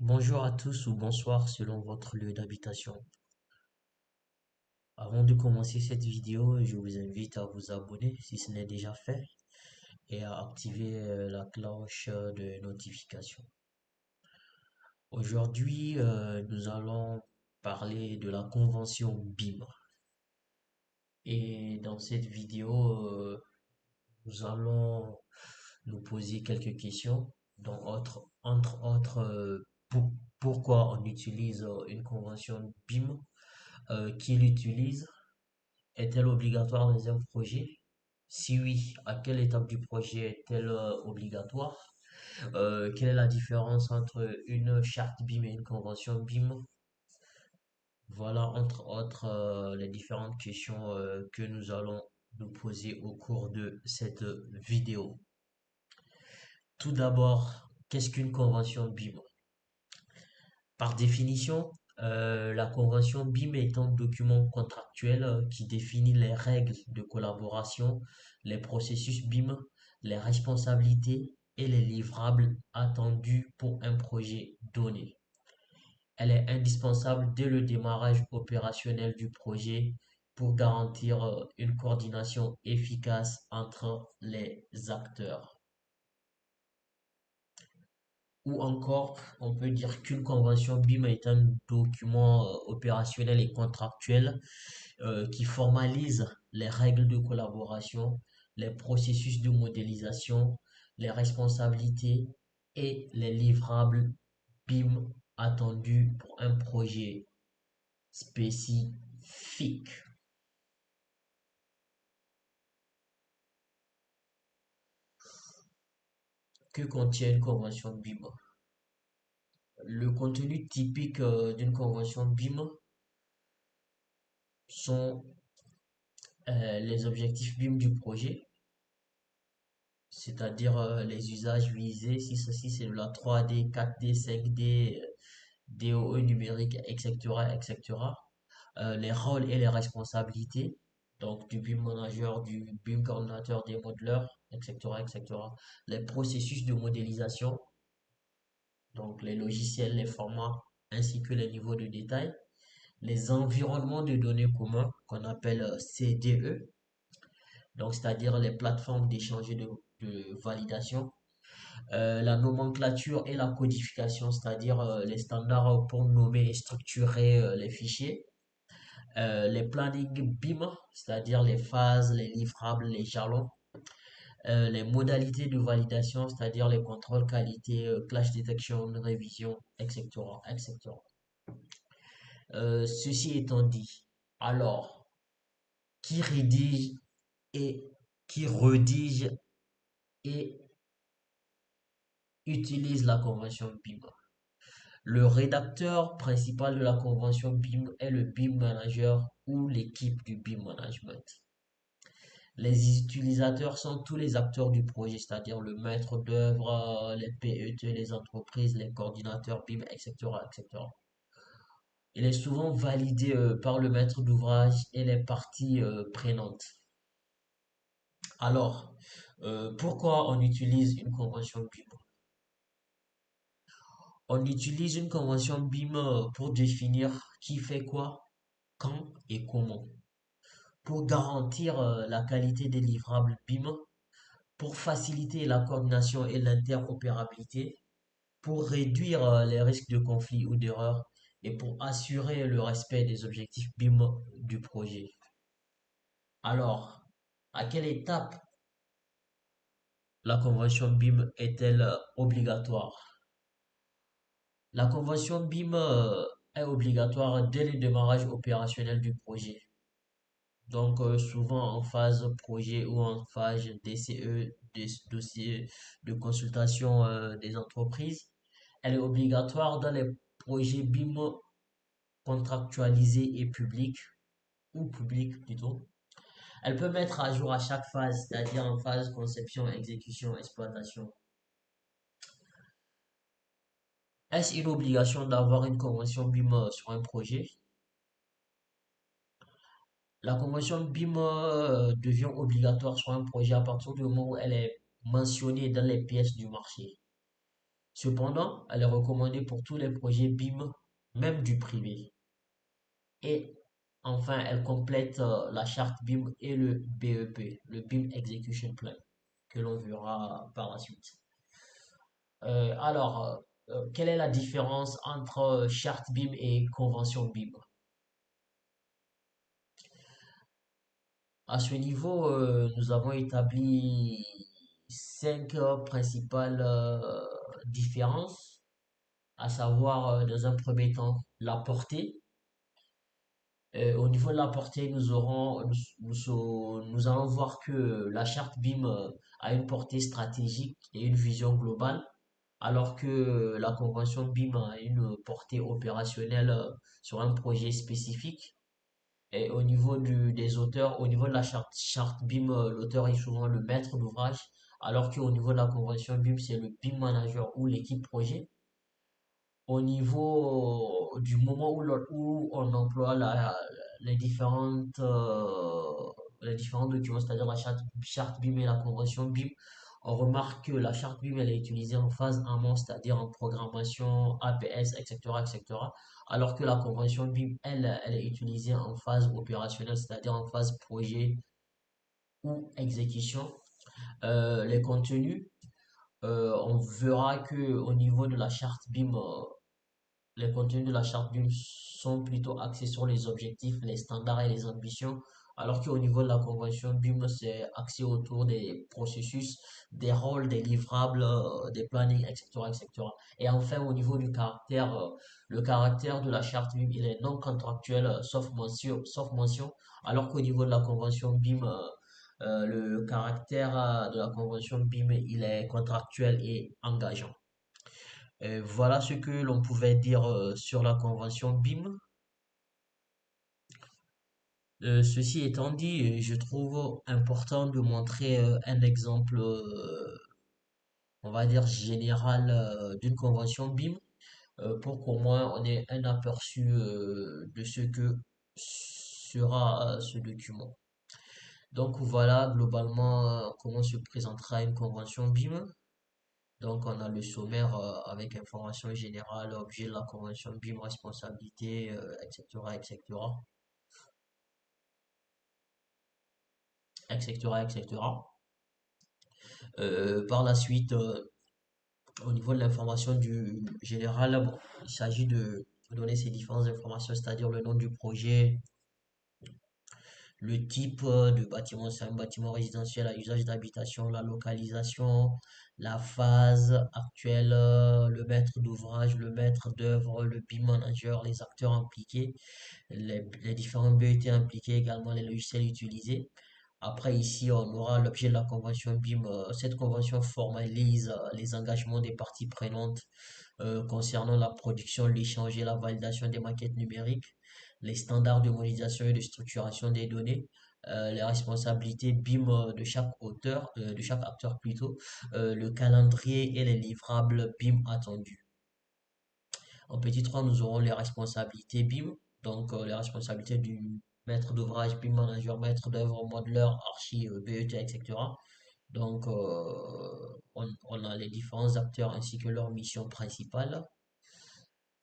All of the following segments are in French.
Bonjour à tous ou bonsoir selon votre lieu d'habitation. Avant de commencer cette vidéo, je vous invite à vous abonner si ce n'est déjà fait et à activer la cloche de notification. Aujourd'hui, nous allons parler de la convention BIM. Et dans cette vidéo, nous allons nous poser quelques questions, dont entre autres, pourquoi on utilise une convention BIM, qui l'utilise. Est-elle obligatoire dans un projet? Si oui, à quelle étape du projet est-elle obligatoire? Quelle est la différence entre une charte BIM et une convention BIM? Voilà, entre autres, les différentes questions que nous allons nous poser au cours de cette vidéo. Tout d'abord, qu'est-ce qu'une convention BIM? Par définition, la convention BIM est un document contractuel qui définit les règles de collaboration, les processus BIM, les responsabilités et les livrables attendus pour un projet donné. Elle est indispensable dès le démarrage opérationnel du projet pour garantir une coordination efficace entre les acteurs. Ou encore, on peut dire qu'une convention BIM est un document opérationnel et contractuel qui formalise les règles de collaboration, les processus de modélisation, les responsabilités et les livrables BIM attendus pour un projet spécifique. Que contient une convention BIM? Le contenu typique d'une convention BIM sont les objectifs BIM du projet, c'est-à-dire les usages visés, si ceci c'est de la 3D, 4D, 5D, DOE numérique, etc., etc. Les rôles et les responsabilités, donc du BIM manager, du BIM coordinateur, des modeleurs, etc., etc. Les processus de modélisation, donc les logiciels, les formats, ainsi que les niveaux de détail. Les environnements de données communs, qu'on appelle CDE, donc c'est-à-dire les plateformes d'échange de validation. La nomenclature et la codification, c'est-à-dire les standards pour nommer et structurer les fichiers. Les plannings BIM, c'est-à-dire les phases, les livrables, les jalons. Les modalités de validation, c'est-à-dire les contrôles qualité, clash detection, révision, etc., etc. Ceci étant dit, alors, qui rédige et qui redige et utilise la convention BIM? Le rédacteur principal de la convention BIM est le BIM manager ou l'équipe du BIM management. Les utilisateurs sont tous les acteurs du projet, c'est-à-dire le maître d'œuvre, les PET, les entreprises, les coordinateurs BIM, etc., etc. Il est souvent validé par le maître d'ouvrage et les parties prenantes. Alors, pourquoi on utilise une convention BIM? On utilise une convention BIM pour définir qui fait quoi, quand et comment. Pour garantir la qualité des livrables BIM, pour faciliter la coordination et l'interopérabilité, pour réduire les risques de conflit ou d'erreur et pour assurer le respect des objectifs BIM du projet. Alors, à quelle étape la convention BIM est-elle obligatoire? La convention BIM est obligatoire dès le démarrage opérationnel du projet. Donc, souvent en phase projet ou en phase DCE, des dossiers de consultation des entreprises. Elle est obligatoire dans les projets BIM contractualisés et publics, ou publics plutôt. Elle peut mettre à jour à chaque phase, c'est-à-dire en phase conception, exécution, exploitation. Est-ce une obligation d'avoir une convention BIM sur un projet? La convention BIM devient obligatoire sur un projet à partir du moment où elle est mentionnée dans les pièces du marché. Cependant, elle est recommandée pour tous les projets BIM, même du privé. Et enfin, elle complète la charte BIM et le BEP, le BIM Execution Plan, que l'on verra par la suite. Quelle est la différence entre charte BIM et convention BIM? À ce niveau, nous avons établi cinq principales différences, à savoir, dans un premier temps, la portée. Au niveau de la portée, nous allons voir que la charte BIM a une portée stratégique et une vision globale, alors que la convention BIM a une portée opérationnelle sur un projet spécifique. Et au niveau des auteurs, au niveau de la charte BIM, l'auteur est souvent le maître d'ouvrage, alors qu'au niveau de la convention BIM, c'est le BIM manager ou l'équipe projet. Au niveau du moment où on emploie les différents documents, c'est-à-dire la charte BIM et la convention BIM, on remarque que la charte BIM elle est utilisée en phase amont, c'est-à-dire en programmation, APS, etc., etc., alors que la convention BIM, elle est utilisée en phase opérationnelle, c'est-à-dire en phase projet ou exécution. Les contenus, on verra que au niveau de la charte BIM, les contenus de la charte BIM sont plutôt axés sur les objectifs, les standards et les ambitions, alors qu'au niveau de la convention BIM, c'est axé autour des processus, des rôles, des livrables, des plannings, etc., etc. Et enfin, au niveau du caractère, le caractère de la charte BIM, il est non contractuel, sauf mention, alors qu'au niveau de la convention BIM, le caractère de la convention BIM, il est contractuel et engageant. Voilà ce que l'on pouvait dire sur la convention BIM. Ceci étant dit, je trouve important de montrer un exemple, on va dire général d'une convention BIM pour qu'au moins on ait un aperçu de ce que sera ce document. Donc voilà globalement comment se présentera une convention BIM. Donc, on a le sommaire avec information générale, objet de la convention BIM, responsabilité, etc., etc., etc., etc. Par la suite, au niveau de l'information du général, bon, il s'agit de donner ces différentes informations, c'est-à-dire le nom du projet, le type de bâtiment, c'est un bâtiment résidentiel à usage d'habitation, la localisation, la phase actuelle, le maître d'ouvrage, le maître d'œuvre, le BIM manager, les acteurs impliqués, les différents BET impliqués, également les logiciels utilisés. Après, ici, on aura l'objet de la convention BIM. Cette convention formalise les engagements des parties prenantes concernant la production, l'échange et la validation des maquettes numériques, les standards de modélisation et de structuration des données, les responsabilités BIM de chaque auteur, de chaque acteur plutôt, le calendrier et les livrables BIM attendus. En petit 3 nous aurons les responsabilités BIM, donc les responsabilités du maître d'ouvrage, BIM manager, maître d'œuvre, modeleur, archi, BET, etc. Donc, on a les différents acteurs ainsi que leur mission principale.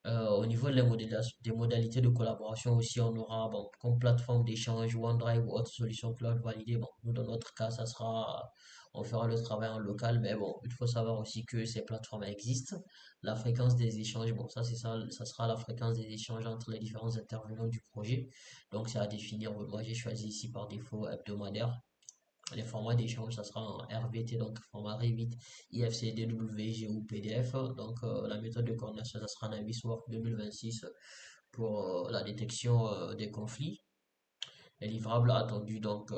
Au niveau des modalités de collaboration aussi, on aura bon, comme plateforme d'échange OneDrive ou autre solution cloud validée. Bon, nous, dans notre cas, on fera le travail en local, mais bon, il faut savoir aussi que ces plateformes existent. La fréquence des échanges, bon, ça sera la fréquence des échanges entre les différents intervenants du projet. Donc, c'est à définir. Moi, j'ai choisi ici par défaut hebdomadaire. Les formats d'échange, ça sera en RVT, donc format Revit, IFC, DWG ou PDF. Donc, la méthode de coordination, ça sera Navisworks 2026 pour la détection des conflits. Les livrables attendus, donc,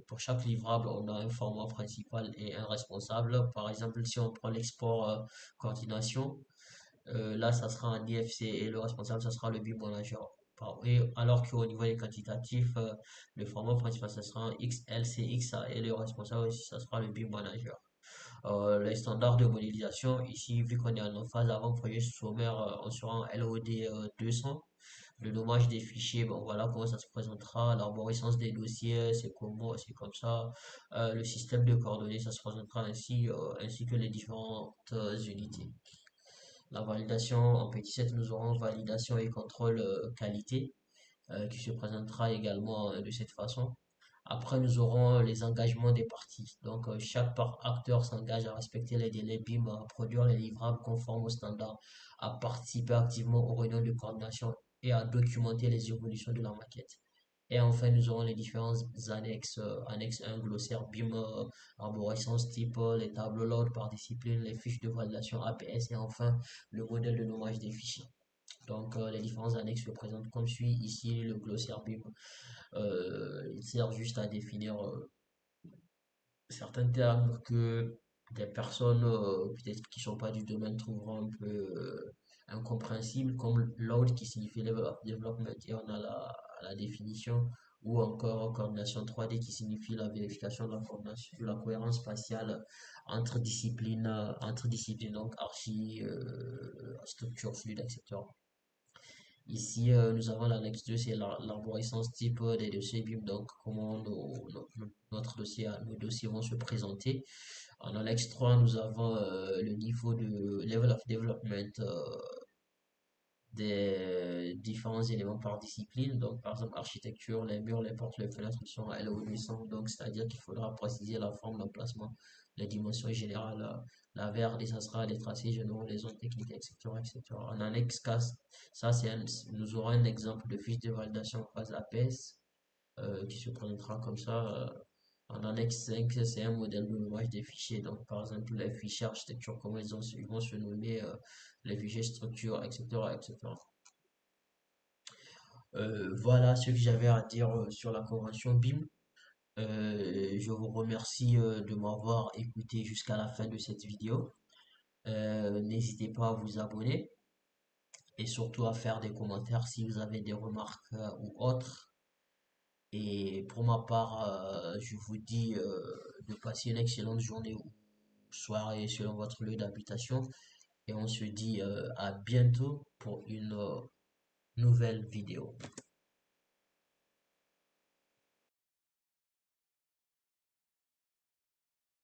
pour chaque livrable, on a un format principal et un responsable. Par exemple, si on prend l'export coordination, là, ça sera un IFC et le responsable, ça sera le BIM manager. Et alors qu'au niveau des quantitatifs, le format principal, ça sera un XLCX et le responsable aussi, ça sera le BIM manager. Les standards de modélisation, ici, vu qu'on est en phase avant-projet sommaire, on sera en LOD 200. Le nommage des fichiers, bon voilà comment ça se présentera. L'arborescence des dossiers, c'est comment, c'est comme ça. Le système de coordonnées, ça se présentera ainsi, ainsi que les différentes unités. La validation en petit 7, nous aurons validation et contrôle qualité qui se présentera également de cette façon. Après, nous aurons les engagements des parties. Donc, acteur s'engage à respecter les délais BIM, à produire les livrables conformes aux standards, à participer activement aux réunions de coordination et à documenter les évolutions de la maquette. Et enfin, nous aurons les différentes annexes, annexe 1, glossaire BIM, arborescence type, les tableaux load par discipline, les fiches de validation APS et enfin le modèle de nommage des fichiers. Donc, les différentes annexes se présentent comme suit. Ici, le glossaire BIM, il sert juste à définir certains termes que des personnes peut-être qui sont pas du domaine trouveront un peu incompréhensibles, comme load qui signifie level of development, et on a la définition, ou encore coordination 3D qui signifie la vérification de la coordination, de la cohérence spatiale entre disciplines, donc archi, structure fluide, etc. Ici, nous avons l'annexe 2, c'est l'arborescence type des dossiers BIM, donc comment notre dossier, nos dossiers vont se présenter. En annexe 3, nous avons le niveau de level of development des différents éléments par discipline. Donc, par exemple, architecture, les murs, les portes, les fenêtres sont à LO200. Donc, c'est-à-dire qu'il faudra préciser la forme, l'emplacement, les dimensions générales, la verte, ça sera les tracés généraux, les zones techniques, etc., etc. En annexe 4, nous aurons un exemple de fiche de validation phase APS qui se présentera comme ça. En annexe 5, c'est un modèle de nommage des fichiers. Donc, par exemple, les fichiers architecture, comment ils vont se nommer, les fichiers structure, etc., etc. Voilà ce que j'avais à dire sur la convention BIM. Je vous remercie de m'avoir écouté jusqu'à la fin de cette vidéo. N'hésitez pas à vous abonner et surtout à faire des commentaires si vous avez des remarques ou autres. Et pour ma part, je vous dis de passer une excellente journée ou soirée selon votre lieu d'habitation. Et on se dit à bientôt pour une nouvelle vidéo.